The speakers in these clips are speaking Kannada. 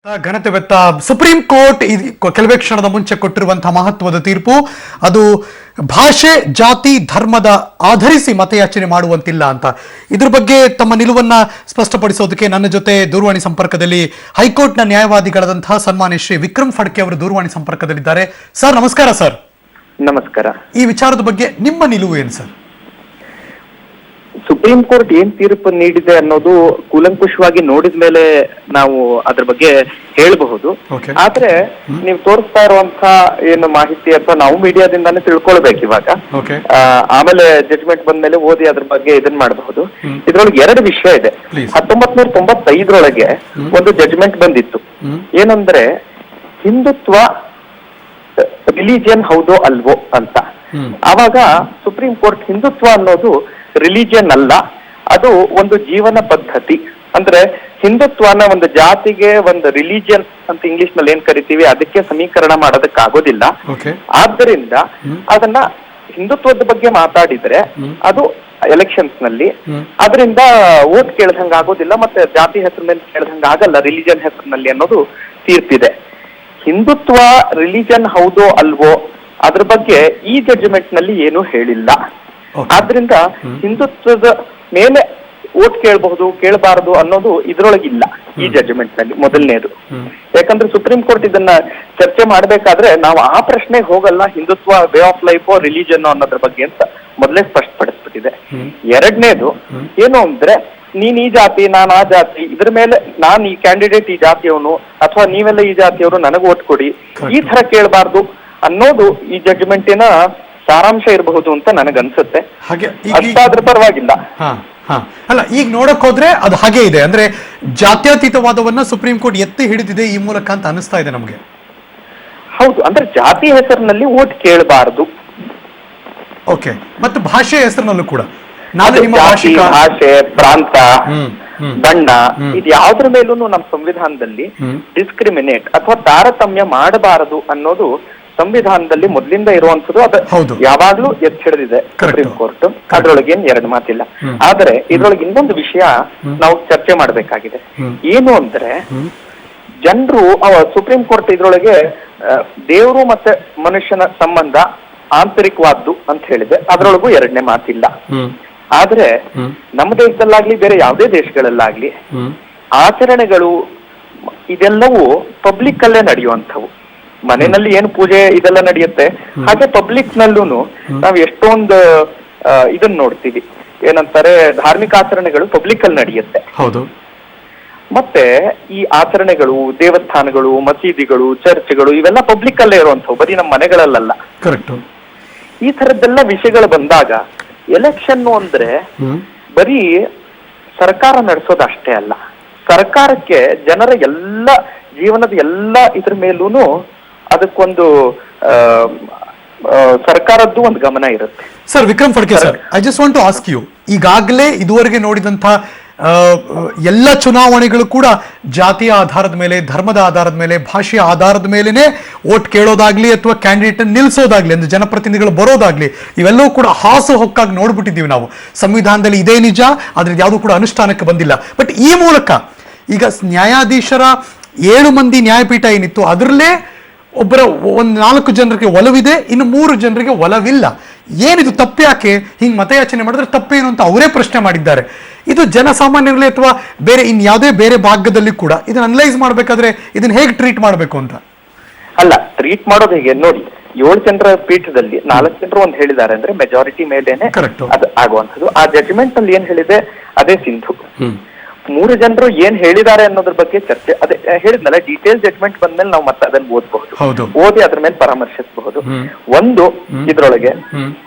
ಘನತೆ ಬೆತ್ತ ಸುಪ್ರೀಂ ಕೋರ್ಟ್ ಕೆಲವೇ ಕ್ಷಣದ ಮುಂಚೆ ಕೊಟ್ಟಿರುವಂತಹ ಮಹತ್ವದ ತೀರ್ಪು ಅದು ಭಾಷೆ ಜಾತಿ ಧರ್ಮದ ಆಧರಿಸಿ ಮತಯಾಚನೆ ಮಾಡುವಂತಿಲ್ಲ ಅಂತ. ಇದ್ರ ಬಗ್ಗೆ ತಮ್ಮ ನಿಲುವನ್ನ ಸ್ಪಷ್ಟಪಡಿಸೋದಕ್ಕೆ ನನ್ನ ಜೊತೆ ದೂರವಾಣಿ ಸಂಪರ್ಕದಲ್ಲಿ ಹೈಕೋರ್ಟ್ನ ನ್ಯಾಯವಾದಿಗಳಾದಂತಹ ಸನ್ಮಾನ್ಯ ಶ್ರೀ ವಿಕ್ರಮ್ ಫಡ್ಕೆ ಅವರು ದೂರವಾಣಿ ಸಂಪರ್ಕದಲ್ಲಿದ್ದಾರೆ. ಸರ್ ನಮಸ್ಕಾರ. ಸರ್ ನಮಸ್ಕಾರ. ಈ ವಿಚಾರದ ಬಗ್ಗೆ ನಿಮ್ಮ ನಿಲುವು ಏನು ಸರ್? ಸುಪ್ರೀಂ ಕೋರ್ಟ್ ಏನ್ ತೀರ್ಪು ನೀಡಿದೆ ಅನ್ನೋದು ಕೂಲಂಕುಷವಾಗಿ ನೋಡಿದ ಮೇಲೆ ನಾವು ಅದ್ರ ಬಗ್ಗೆ ಹೇಳಬಹುದು. ಆದ್ರೆ ನೀವು ತೋರಿಸ್ತಾ ಇರುವಂತ ಏನು ಮಾಹಿತಿ ಅಥವಾ ನಾವು ಮೀಡಿಯಾದಿಂದಾನೇ ತಿಳ್ಕೊಳ್ಬೇಕು ಇವಾಗ. ಆಮೇಲೆ ಜಡ್ಜ್ಮೆಂಟ್ ಬಂದ್ಮೇಲೆ ಓದಿ ಅದ್ರ ಬಗ್ಗೆ ಇದನ್ ಮಾಡಬಹುದು. ಇದ್ರೊಳಗೆ ಎರಡು ವಿಷಯ ಇದೆ. 1995 ಒಂದು ಜಡ್ಜ್ಮೆಂಟ್ ಬಂದಿತ್ತು. ಏನಂದ್ರೆ ಹಿಂದುತ್ವ ರಿಲಿಜಿಯನ್ ಹೌದೋ ಅಲ್ವೋ ಅಂತ. ಆವಾಗ ಸುಪ್ರೀಂ ಕೋರ್ಟ್ ಹಿಂದುತ್ವ ಅನ್ನೋದು ರಿಲಿಜಿಯನ್ ಅಲ್ಲ, ಅದು ಒಂದು ಜೀವನ ಪದ್ಧತಿ. ಅಂದ್ರೆ ಹಿಂದುತ್ವನ ಒಂದು ಜಾತಿಗೆ ಒಂದು ರಿಲಿಜಿಯನ್ ಅಂತ ಇಂಗ್ಲಿಷ್ ನಲ್ಲಿ ಏನ್ ಕರಿತೀವಿ ಅದಕ್ಕೆ ಸಮೀಕರಣ ಮಾಡೋದಕ್ಕಾಗೋದಿಲ್ಲ. ಆದ್ದರಿಂದ ಅದನ್ನ ಹಿಂದುತ್ವದ ಬಗ್ಗೆ ಮಾತಾಡಿದ್ರೆ ಅದು ಎಲೆಕ್ಷನ್ಸ್ ನಲ್ಲಿ ಅದರಿಂದ ವೋಟ್ ಕೇಳ್ದಂಗ ಆಗೋದಿಲ್ಲ, ಮತ್ತೆ ಜಾತಿ ಹೆಸರು ಮೇಲೆ ಕೇಳ್ದಂಗ ಆಗಲ್ಲ ರಿಲಿಜಿಯನ್ ಹೆಸರಿನಲ್ಲಿ ಅನ್ನೋದು ತೀರ್ಪಿದೆ. ಹಿಂದುತ್ವ ರಿಲಿಜನ್ ಹೌದೋ ಅಲ್ವೋ ಅದ್ರ ಬಗ್ಗೆ ಈ ಜಡ್ಜ್ಮೆಂಟ್ ನಲ್ಲಿ ಏನು ಹೇಳಿಲ್ಲ. ಆದ್ರಿಂದ ಹಿಂದುತ್ವದ ಮೇಲೆ ವೋಟ್ ಕೇಳಬಹುದು ಕೇಳಬಾರದು ಅನ್ನೋದು ಇದ್ರೊಳಗಿಲ್ಲ ಈ ಜಡ್ಜ್ಮೆಂಟ್ ನಲ್ಲಿ. ಮೊದಲನೇದು, ಯಾಕಂದ್ರೆ ಸುಪ್ರೀಂ ಕೋರ್ಟ್ ಇದನ್ನ ಚರ್ಚೆ ಮಾಡ್ಬೇಕಾದ್ರೆ ನಾವು ಆ ಪ್ರಶ್ನೆಗೆ ಹೋಗಲ್ಲ, Hindutva way of life religion ಅನ್ನೋದ್ರ ಬಗ್ಗೆ ಅಂತ ಮೊದಲೇ ಸ್ಪಷ್ಟಪಡಿಸ್ಬಿಟ್ಟಿದೆ. ಎರಡನೇದು ಏನು ಅಂದ್ರೆ ನೀನ್ ಈ ಜಾತಿ ನಾನ್ ಆ ಜಾತಿ, ಇದ್ರ ಮೇಲೆ ನಾನ್ ಈ ಕ್ಯಾಂಡಿಡೇಟ್ ಈ ಜಾತಿಯವನು ಅಥವಾ ನೀವೆಲ್ಲ ಈ ಜಾತಿಯವರು ನನಗೆ ಓಟ್ ಕೊಡಿ ಈ ತರ ಕೇಳಬಾರ್ದು ಅನ್ನೋದು ಈ ಜಡ್ಜ್ಮೆಂಟಿನ ಸಾರಾಂಶ ಇರಬಹುದು ಅಂತ ನನಗನ್ಸುತ್ತೆ. ಅಷ್ಟಾದ್ರೂ ಪರವಾಗಿಲ್ಲ. ಅಲ್ಲ, ಈಗ ನೋಡಕ್ ಹೋದ್ರೆ ಅದು ಹಾಗೆ ಇದೆ. ಅಂದ್ರೆ ಜಾತ್ಯತೀತವಾದವನ್ನ ಸುಪ್ರೀಂ ಕೋರ್ಟ್ ಎತ್ತಿ ಹಿಡಿದಿದೆ ಈ ಮೂಲಕ ಅಂತ ಅನಿಸ್ತಾ ಇದೆ ನಮ್ಗೆ. ಹೌದು, ಅಂದ್ರೆ ಜಾತಿ ಹೆಸರಿನಲ್ಲಿ ಓಟ್ ಕೇಳಬಾರದು. ಓಕೆ, ಮತ್ತು ಭಾಷೆ ಹೆಸರಿನಲ್ಲೂ ಕೂಡ ಭಾಷೆ, ಪ್ರಾಂತ, ಬಣ್ಣ ಇದು ಯಾವ್ದ್ರ ಮೇಲೂ ನಮ್ಮ ಸಂವಿಧಾನದಲ್ಲಿ ಡಿಸ್ಕ್ರಿಮಿನೇಟ್ ಅಥವಾ ತಾರತಮ್ಯ ಮಾಡಬಾರದು ಅನ್ನೋದು ಸಂವಿಧಾನದಲ್ಲಿ ಮೊದಲಿಂದ ಇರುವಂತದ್ದು. ಅದು ಯಾವಾಗ್ಲೂ ಎತ್ತಿ ಹಿಡಿದಿದೆ ಸುಪ್ರೀಂ ಕೋರ್ಟ್. ಅದ್ರೊಳಗೆ ಏನ್ ಎರಡು ಮಾತಿಲ್ಲ. ಆದ್ರೆ ಇದ್ರೊಳಗೆ ಇನ್ನೊಂದು ವಿಷಯ ನಾವು ಚರ್ಚೆ ಮಾಡ್ಬೇಕಾಗಿದೆ. ಏನು ಅಂದ್ರೆ ಜನರು ಸುಪ್ರೀಂ ಕೋರ್ಟ್ ಇದ್ರೊಳಗೆ ದೇವರು ಮತ್ತೆ ಮನುಷ್ಯನ ಸಂಬಂಧ ಆಂತರಿಕವಾದ್ದು ಅಂತ ಹೇಳಿದೆ. ಅದ್ರೊಳಗೂ ಎರಡನೇ ಮಾತಿಲ್ಲ. ಆದ್ರೆ ನಮ್ಮ ದೇಶದಲ್ಲಾಗ್ಲಿ ಬೇರೆ ಯಾವುದೇ ದೇಶಗಳಲ್ಲಾಗ್ಲಿ ಆಚರಣೆಗಳು ಇದೆಲ್ಲವೂ ಪಬ್ಲಿಕ್ ಅಲ್ಲೇ ನಡೆಯುವಂಥವು. ಮನೆಯಲ್ಲಿ ಏನು ಪೂಜೆ ಇದೆಲ್ಲ ನಡೆಯುತ್ತೆ, ಹಾಗೆ ಪಬ್ಲಿಕ್ ನಲ್ಲೂ ನಾವ್ ಎಷ್ಟೊಂದು ಇದನ್ನ ನೋಡ್ತೀವಿ. ಏನಂತಾರೆ, ಧಾರ್ಮಿಕ ಆಚರಣೆಗಳು ಪಬ್ಲಿಕ್ ಅಲ್ಲಿ ನಡೆಯುತ್ತೆ. ಹೌದು. ಮತ್ತೆ ಈ ಆಚರಣೆಗಳು ದೇವಸ್ಥಾನಗಳು, ಮಸೀದಿಗಳು, ಚರ್ಚ್ಗಳು ಇವೆಲ್ಲ ಪಬ್ಲಿಕ್ ಅಲ್ಲೇ ಇರುವಂಥವು, ಬರೀ ನಮ್ಮ ಮನೆಗಳಲ್ಲ. ಕರೆಕ್ಟ್. ಈ ತರದ್ದೆಲ್ಲ ವಿಷಯಗಳು ಬಂದಾಗ ಎಲೆಕ್ಷನ್ ಅಂದ್ರೆ ಬರೀ ಸರ್ಕಾರ ನಡೆಸೋದು ಅಷ್ಟೇ ಅಲ್ಲ, ಸರ್ಕಾರಕ್ಕೆ ಜನರ ಎಲ್ಲ ಜೀವನದ ಎಲ್ಲ ಇದ್ರ ಮೇಲೂ ಅದಕ್ಕೊಂದು ಸರ್ಕಾರದ್ದು ಒಂದು ಗಮನ ಇರುತ್ತೆ. Sir Vikram Phadke sir, I just want to ask you, ಈಗಾಗಲೇ ಇದುವರೆಗೆ ನೋಡಿದಂತ ಎಲ್ಲ ಚುನಾವಣೆಗಳು ಕೂಡ ಜಾತಿಯ ಆಧಾರದ ಮೇಲೆ, ಧರ್ಮದ ಆಧಾರದ ಮೇಲೆ, ಭಾಷೆಯ ಆಧಾರದ ಮೇಲೆನೆ ವೋಟ್ ಕೇಳೋದಾಗ್ಲಿ ಅಥವಾ ಕ್ಯಾಂಡಿಡೇಟ್ ನಿಲ್ಲಿಸೋದಾಗ್ಲಿ, ಅಂದ್ರೆ ಜನಪ್ರತಿನಿಧಿಗಳು ಬರೋದಾಗ್ಲಿ, ಇವೆಲ್ಲವೂ ಕೂಡ ಹಾಸು ಹೊಕ್ಕಾಗಿ ನೋಡ್ಬಿಟ್ಟಿದ್ದೀವಿ ನಾವು. ಸಂವಿಧಾನದಲ್ಲಿ ಇದೇ ನಿಜ, ಆದ್ರೆ ಯಾವುದು ಕೂಡ ಅನುಷ್ಠಾನಕ್ಕೆ ಬಂದಿಲ್ಲ. ಬಟ್ ಈ ಮೂಲಕ ಈಗ ನ್ಯಾಯಾಧೀಶರ 7 ಮಂದಿ ನ್ಯಾಯಪೀಠ ಏನಿತ್ತು ಅದರಲ್ಲೇ ಒಬ್ಬರ 4 ಜನರಿಗೆ ಒಲವಿದೆ, ಇನ್ನು 3 ಜನರಿಗೆ ಒಲವಿಲ್ಲ. ಏನಿದು ತಪ್ಪು? ಯಾಕೆ ಹಿಂಗ್ ಮತಯಾಚನೆ ಮಾಡಿದ್ರೆ ತಪ್ಪೇನು ಅಂತ ಅವರೇ ಪ್ರಶ್ನೆ ಮಾಡಿದ್ದಾರೆ. ಇದು ಜನಸಾಮಾನ್ಯರಲ್ಲಿ ಅಥವಾ ಬೇರೆ ಇನ್ಯಾವುದೇ ಬೇರೆ ಭಾಗದಲ್ಲಿ ಕೂಡ ಇದನ್ನ ಅನಲೈಸ್ ಮಾಡ್ಬೇಕಾದ್ರೆ ಇದನ್ನ ಹೇಗೆ ಟ್ರೀಟ್ ಮಾಡ್ಬೇಕು ಅಂತ? ಅಲ್ಲ, ಟ್ರೀಟ್ ಮಾಡೋದು ಹೇಗೆ ನೋಡಿ, 7 ಜನರ ಪೀಠದಲ್ಲಿ 4 ಜನರು ಒಂದು ಹೇಳಿದ್ದಾರೆ ಅಂದ್ರೆ ಮೆಜಾರಿಟಿ ಮೇಲೇನೆ ಅದು ಆಗುವಂಥದ್ದು. ಆ ಜಡ್ಜ್ಮೆಂಟ್ ಅಲ್ಲಿ ಏನ್ ಹೇಳಿದೆ ಅದೇ ಸಿಂಧು. 3 ಜನರು ಏನ್ ಹೇಳಿದ್ದಾರೆ ಅನ್ನೋದ್ರ ಬಗ್ಗೆ ಚರ್ಚೆ, ಅದೇ ಹೇಳಿದ್ನಲ್ಲ, ಡೀಟೇಲ್ ಜಡ್ಜ್ಮೆಂಟ್ ಬಂದ್ಮೇಲೆ ನಾವು ಮತ್ತೆ ಅದನ್ನ ಓದಿ ಅದ್ರ ಮೇಲೆ ಪರಾಮರ್ಶಿಸಬಹುದು. ಒಂದು, ಇದ್ರೊಳಗೆ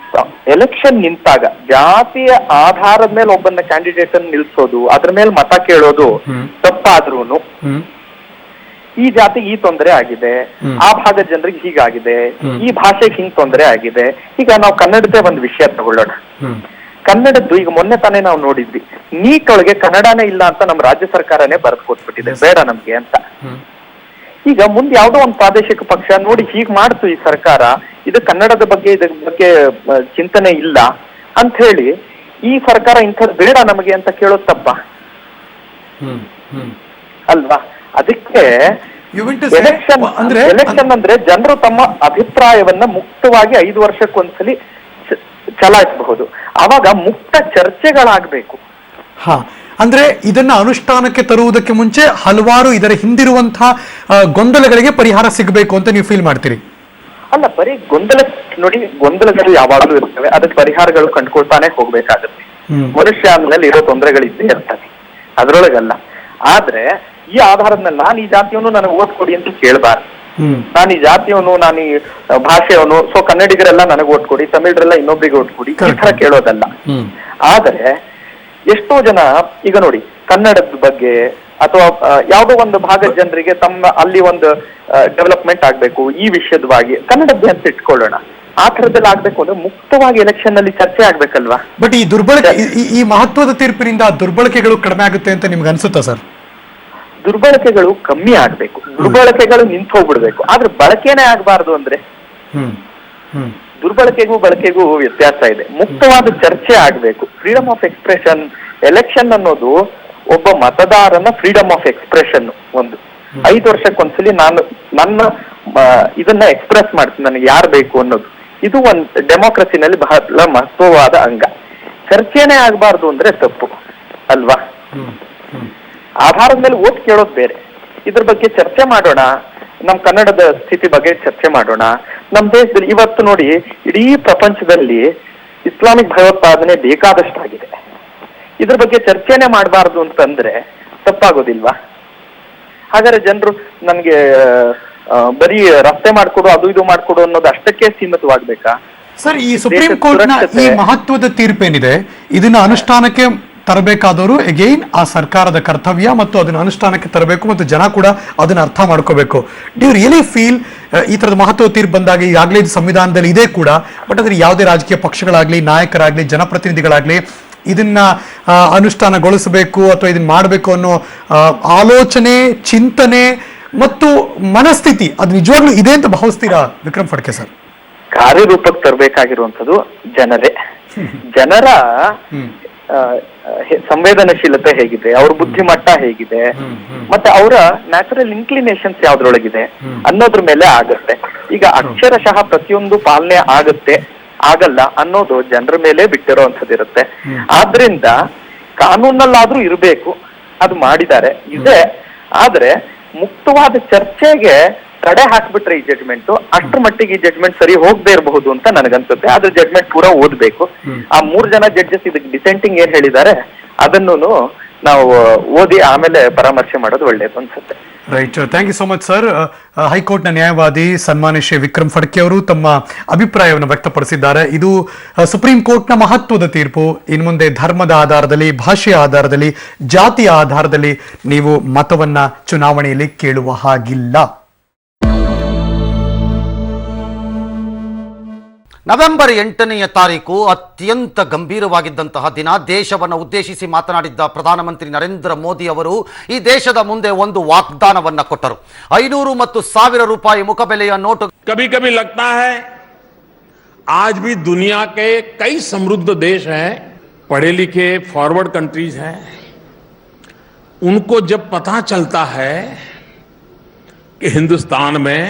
ಎಲೆಕ್ಷನ್ ನಿಂತಾಗ ಜಾತಿಯ ಆಧಾರದ ಮೇಲೆ ಒಬ್ಬನ ಕ್ಯಾಂಡಿಡೇಟ್ ಅನ್ನು ನಿಲ್ಸೋದು, ಅದ್ರ ಮೇಲೆ ಮತ ಕೇಳೋದು ತಪ್ಪಾದ್ರೂನು ಈ ಜಾತಿಗೆ ಈ ತೊಂದರೆ ಆಗಿದೆ, ಆ ಭಾಗದ ಜನರಿಗೆ ಹೀಗಾಗಿದೆ, ಈ ಭಾಷೆಗೆ ಹಿಂಗ್ ತೊಂದರೆ ಆಗಿದೆ. ಈಗ ನಾವು ಕನ್ನಡದೇ ಒಂದು ವಿಷಯ ತಗೊಳ್ಳೋಣ. ಕನ್ನಡದ್ದು ಈಗ ಮೊನ್ನೆ ತಾನೇ ನಾವು ನೋಡಿದ್ವಿ, ನೀಟ್ ಒಳಗೆ ಕನ್ನಡನೇ ಇಲ್ಲ ಅಂತ ನಮ್ಮ ರಾಜ್ಯ ಸರ್ಕಾರನೇ ಬರೆದು ಕೊಟ್ಬಿಟ್ಟಿದೆ, ಬೇಡ ನಮ್ಗೆ ಅಂತ. ಈಗ ಮುಂದೆ ಯಾವ್ದೋ ಒಂದು ಪ್ರಾದೇಶಿಕ ಪಕ್ಷ ನೋಡಿ ಹೀಗ್ ಮಾಡ್ತು ಈ ಸರ್ಕಾರ, ಇದು ಕನ್ನಡದ ಬಗ್ಗೆ ಇದ್ರ ಬಗ್ಗೆ ಚಿಂತನೆ ಇಲ್ಲ ಅಂತ ಹೇಳಿ ಈ ಸರ್ಕಾರ ಇಂಥದ್ದು ಬೇಡ ನಮಗೆ ಅಂತ ಕೇಳೋದು ತಪ್ಪ ಅಲ್ವಾ? ಅದಕ್ಕೆ You mean to say- election ಅಂದ್ರೆ ಜನರು ತಮ್ಮ ಅಭಿಪ್ರಾಯವನ್ನ ಮುಕ್ತವಾಗಿ 5 ವರ್ಷಕ್ಕೊಂದ್ಸಲಿ ಚಲಾಯಿಸಬಹುದು. ಆವಾಗ ಮುಕ್ತ ಚರ್ಚೆಗಳಾಗಬೇಕು. ಹಾ, ಅಂದ್ರೆ ಇದನ್ನ ಅನುಷ್ಠಾನಕ್ಕೆ ತರುವುದಕ್ಕೆ ಮುಂಚೆ ಹಲವಾರು ಇದರ ಹಿಂದಿರುವಂತಹ ಗೊಂದಲಗಳಿಗೆ ಪರಿಹಾರ ಸಿಗಬೇಕು ಅಂತ ನೀವು ಫೀಲ್ ಮಾಡ್ತೀರಿ? ಅಲ್ಲ, ಬರೀ ಗೊಂದಲಗಳು ಯಾವಾಗಲೂ ಇರ್ತವೆ, ಅದಕ್ಕೆ ಪರಿಹಾರಗಳು ಕಂಡುಕೊಳ್ತಾನೆ ಹೋಗ್ಬೇಕಾಗತ್ತೆ. ಮನುಷ್ಯ ಅಂದ್ಮೇಲೆ ಇರೋ ತೊಂದರೆಗಳಿದ್ದೇ ಇರ್ತವೆ, ಅದ್ರೊಳಗಲ್ಲ. ಆದ್ರೆ ಈ ಆಧಾರದ ಮೇಲೆ ನಾನು ಈ ಜಾತಿಯವನು ನನಗೆ ಓಟ್ ಕೊಡಿ ಅಂತ ಕೇಳಬಾರ್ದು. ನಾನು ಈ ಜಾತಿಯವನು, ನಾನು ಈ ಭಾಷೆಯವನು, ಸೊ ಕನ್ನಡಿಗರೆಲ್ಲ ನನಗೆ ಓಟ್ ಕೊಡಿ, ತಮಿಳರೆಲ್ಲ ಇನ್ನೊಬ್ರಿಗೆ ಓಟ್ ಕೊಡಿ, ಈ ತರ ಕೇಳೋದಲ್ಲ. ಆದ್ರೆ ಎಷ್ಟೋ ಜನ ಈಗ ನೋಡಿ, ಕನ್ನಡದ ಬಗ್ಗೆ ಅಥವಾ ಯಾವುದೋ ಒಂದು ಭಾಗದ ಜನರಿಗೆ ತಮ್ಮ ಅಲ್ಲಿ ಒಂದು ಡೆವಲಪ್ಮೆಂಟ್ ಆಗ್ಬೇಕು ಈ ವಿಷಯದವಾಗಿ ಕನ್ನಡದ್ದೇ ಅಂತ ಇಟ್ಕೊಳ್ಳೋಣ. ಆ ಥರದಲ್ಲಿ ಆಗ್ಬೇಕು ಅಂದ್ರೆ ಮುಕ್ತವಾಗಿ ಎಲೆಕ್ಷನ್ ನಲ್ಲಿ ಚರ್ಚೆ ಆಗ್ಬೇಕಲ್ವಾ? ಬಟ್ ಈ ದುರ್ಬಳಕೆ, ಈ ಮಹತ್ವದ ತೀರ್ಪಿನಿಂದ ದುರ್ಬಳಕೆಗಳು ಕಡಿಮೆ ಆಗುತ್ತೆ ಅಂತ ನಿಮ್ಗೆ ಅನ್ಸುತ್ತಾ ಸರ್? ದುರ್ಬಳಕೆಗಳು ಕಮ್ಮಿ ಆಗ್ಬೇಕು, ದುರ್ಬಳಕೆಗಳು ನಿಂತು ಹೋಗ್ಬಿಡ್ಬೇಕು, ಆದ್ರೆ ಬಳಕೆನೇ ಆಗ್ಬಾರ್ದು. ಅಂದ್ರೆ ದುರ್ಬಳಕೆಗೂ ಬಳಕೆಗೂ ವ್ಯತ್ಯಾಸ ಇದೆ. ಮುಕ್ತವಾದ ಚರ್ಚೆ ಆಗ್ಬೇಕು, ಫ್ರೀಡಮ್ ಆಫ್ ಎಕ್ಸ್ಪ್ರೆಷನ್. ಎಲೆಕ್ಷನ್ ಅನ್ನೋದು ಒಬ್ಬ ಮತದಾರನ ಫ್ರೀಡಮ್ ಆಫ್ ಎಕ್ಸ್ಪ್ರೆಷನ್. 5 ವರ್ಷಕ್ಕೊಂದ್ಸಲಿ ನಾನು ನನ್ನ ಇದನ್ನ ಎಕ್ಸ್ಪ್ರೆಸ್ ಮಾಡ್ತೀನಿ, ನನಗೆ ಯಾರು ಬೇಕು ಅನ್ನೋದು. ಇದು ಒಂದು ಡೆಮೋಕ್ರಸಿನಲ್ಲಿ ಬಹಳ ಮಹತ್ವವಾದ ಅಂಗ. ಚರ್ಚೆನೇ ಆಗ್ಬಾರ್ದು ಅಂದ್ರೆ ತಪ್ಪು ಅಲ್ವಾ? ಆಧಾರದ ಮೇಲೆ ಓಟ್ ಕೇಳೋದು ಬೇರೆ. ಇದ್ರ ಬಗ್ಗೆ ಚರ್ಚೆ ಮಾಡೋಣ, ನಮ್ ಕನ್ನಡದ ಸ್ಥಿತಿ ಬಗ್ಗೆ ಚರ್ಚೆ ಮಾಡೋಣ. ನಮ್ ದೇಶದಲ್ಲಿ ಇವತ್ತು ನೋಡಿ, ಇಡೀ ಪ್ರಪಂಚದಲ್ಲಿ ಇಸ್ಲಾಮಿಕ್ ಭಯೋತ್ಪಾದನೆ ಬೇಕಾದಷ್ಟಾಗಿದೆ. ಇದ್ರ ಬಗ್ಗೆ ಚರ್ಚೆನೆ ಮಾಡಬಾರ್ದು ಅಂತಂದ್ರೆ ತಪ್ಪಾಗೋದಿಲ್ವಾ? ಹಾಗಾದ್ರೆ ಜನರು ನನ್ಗೆ ಬರೀ ರಸ್ತೆ ಮಾಡ್ಕೊಡು, ಅದು ಇದು ಮಾಡ್ಕೊಡು ಅನ್ನೋದು ಅಷ್ಟಕ್ಕೆ ಸೀಮಿತವಾಗ್ಬೇಕಾ? ಸರ್, ಈ ಸುಪ್ರೀಂ ಕೋರ್ಟ್ನ ಈ ಮಹತ್ವದ ತೀರ್ಪೇನಿದೆ, ಇದನ್ನ ಅನುಷ್ಠಾನಕ್ಕೆ ತರಬೇಕಾದವರು ಅಗೈನ್ ಆ ಸರ್ಕಾರದ ಕರ್ತವ್ಯ, ಮತ್ತು ಅದನ್ನ ಅನುಷ್ಠಾನಕ್ಕೆ ತರಬೇಕು, ಮತ್ತು ಜನ ಕೂಡ ಅದನ್ನ ಅರ್ಥ ಮಾಡ್ಕೋಬೇಕು. ಡು ಯು ರಿಯಲಿ ಫೀಲ್ ಈ ತರದ ಮಹತ್ವ ತೀರ್ಪು ಬಂದಾಗ, ಈಗಾಗಲೇ ಇದು ಸಂವಿಧಾನದಲ್ಲಿ ಇದೆ ಕೂಡ, ಬಟ್ ಅದ್ರ ಯಾವುದೇ ರಾಜಕೀಯ ಪಕ್ಷಗಳಾಗ್ಲಿ, ನಾಯಕರಾಗ್ಲಿ, ಜನಪ್ರತಿನಿಧಿಗಳಾಗ್ಲಿ ಇದನ್ನ ಅನುಷ್ಠಾನಗೊಳಿಸಬೇಕು ಅಥವಾ ಇದನ್ನ ಮಾಡಬೇಕು ಅನ್ನೋ ಆಲೋಚನೆ, ಚಿಂತನೆ ಮತ್ತು ಮನಸ್ಥಿತಿ ಅದು ನಿಜವಾಗ್ಲೂ ಇದೆ ಅಂತ ಭಾವಿಸ್ತೀರಾ ವಿಕ್ರಮ್ ಫಡ್ಕೆ ಸರ್? ಕಾರ್ಯರೂಪಕ್ಕೆ ತರಬೇಕಾಗಿರುವಂತದ್ದು ಜನರ ಸಂವೇದನಶೀಲತೆ ಹೇಗಿದೆ, ಅವ್ರ ಬುದ್ಧಿಮಟ್ಟ ಹೇಗಿದೆ, ಮತ್ತೆ ಅವರ ನ್ಯಾಚುರಲ್ ಇನ್ಕ್ಲಿನೇಷನ್ಸ್ ಯಾವ್ದ್ರೊಳಗಿದೆ ಅನ್ನೋದ್ರ ಮೇಲೆ ಆಗುತ್ತೆ. ಈಗ ಅಕ್ಷರಶಃ ಪ್ರತಿಯೊಂದು ಪಾಲನೆ ಆಗುತ್ತೆ ಆಗಲ್ಲ ಅನ್ನೋದು ಜನರ ಮೇಲೆ ಬಿಟ್ಟಿರೋಂಥದ್ದಿರುತ್ತೆ. ಆದ್ರಿಂದ ಕಾನೂನಲ್ಲಾದ್ರೂ ಇರಬೇಕು, ಅದು ಮಾಡಿದ್ದಾರೆ ಇದೆ. ಆದ್ರೆ ಮುಕ್ತವಾದ ಚರ್ಚೆಗೆ ತಡೆ ಹಾಕ್ಬಿಟ್ರೆ ಈ ಜಡ್ಜ್ಮೆಂಟ್ ಅಷ್ಟ್ರ ಮಟ್ಟಿಗೆ ಈ ಜಡ್ಜ್ಮೆಂಟ್ ಸರಿ ಹೋಗದೆ ಇರಬಹುದು ಅಂತ ನನಗನ್ಸುತ್ತೆ. ಆದ್ರೆ ಜಡ್ಜ್ಮೆಂಟ್ ಪೂರಾ ಓದ್ಬೇಕು. ಆ 3 ಜನ ಜಡ್ಜಸ್ ಇದಕ್ಕೆ ಡಿಸೆಂಟಿಂಗ್ ಏನ್ ಹೇಳಿದ್ದಾರೆ ಅದನ್ನು ನಾವು ಓದಿ ಆಮೇಲೆ ಪರಾಮರ್ಶೆ ಮಾಡೋದು ಒಳ್ಳೇದು ಅನ್ಸುತ್ತೆ. Right, thank you so much sir. ಹೈಕೋರ್ಟ್ನ ನ್ಯಾಯವಾದಿ ಸನ್ಮಾನ್ಯ ಶ್ರೀ ವಿಕ್ರಮ್ ಫಡ್ಕೆ ಅವರು ತಮ್ಮ ಅಭಿಪ್ರಾಯವನ್ನು ವ್ಯಕ್ತಪಡಿಸಿದ್ದಾರೆ. ಇದು ಸುಪ್ರೀಂ ಕೋರ್ಟ್ನ ಮಹತ್ವದ ತೀರ್ಪು. ಇನ್ನು ಮುಂದೆ ಧರ್ಮದ ಆಧಾರದಲ್ಲಿ, ಭಾಷೆಯ ಆಧಾರದಲ್ಲಿ, ಜಾತಿಯ ಆಧಾರದಲ್ಲಿ ನೀವು ಮತವನ್ನ ಚುನಾವಣೆಯಲ್ಲಿ ಕೇಳುವ ಹಾಗಿಲ್ಲ. ನವೆಂಬರ್ 8ನೇ ತಾರೀಕು ಅತ್ಯಂತ ಗಂಭೀರವಾಗಿದ್ದಂತಹ ದಿನ. ದೇಶವನ್ನು ಉದ್ದೇಶಿಸಿ ಮಾತನಾಡಿದ್ದ ಪ್ರಧಾನಮಂತ್ರಿ ನರೇಂದ್ರ ಮೋದಿ ಅವರು ಈ ದೇಶದ ಮುಂದೆ ಒಂದು ವಾಗ್ದಾನವನ್ನ ಕೊಟ್ಟರು. 500 ಮತ್ತು 1000 ರೂಪಾಯಿ ಮುಖಬೆಲೆಯ ನೋಟು. कभी कभी लगता है आज भी दुनिया के कई समृद्ध देश हैं, पढ़े लिखे फॉरवर्ड कंट्रीज हैं, उनको जब पता चलता है कि हिंदुस्तान में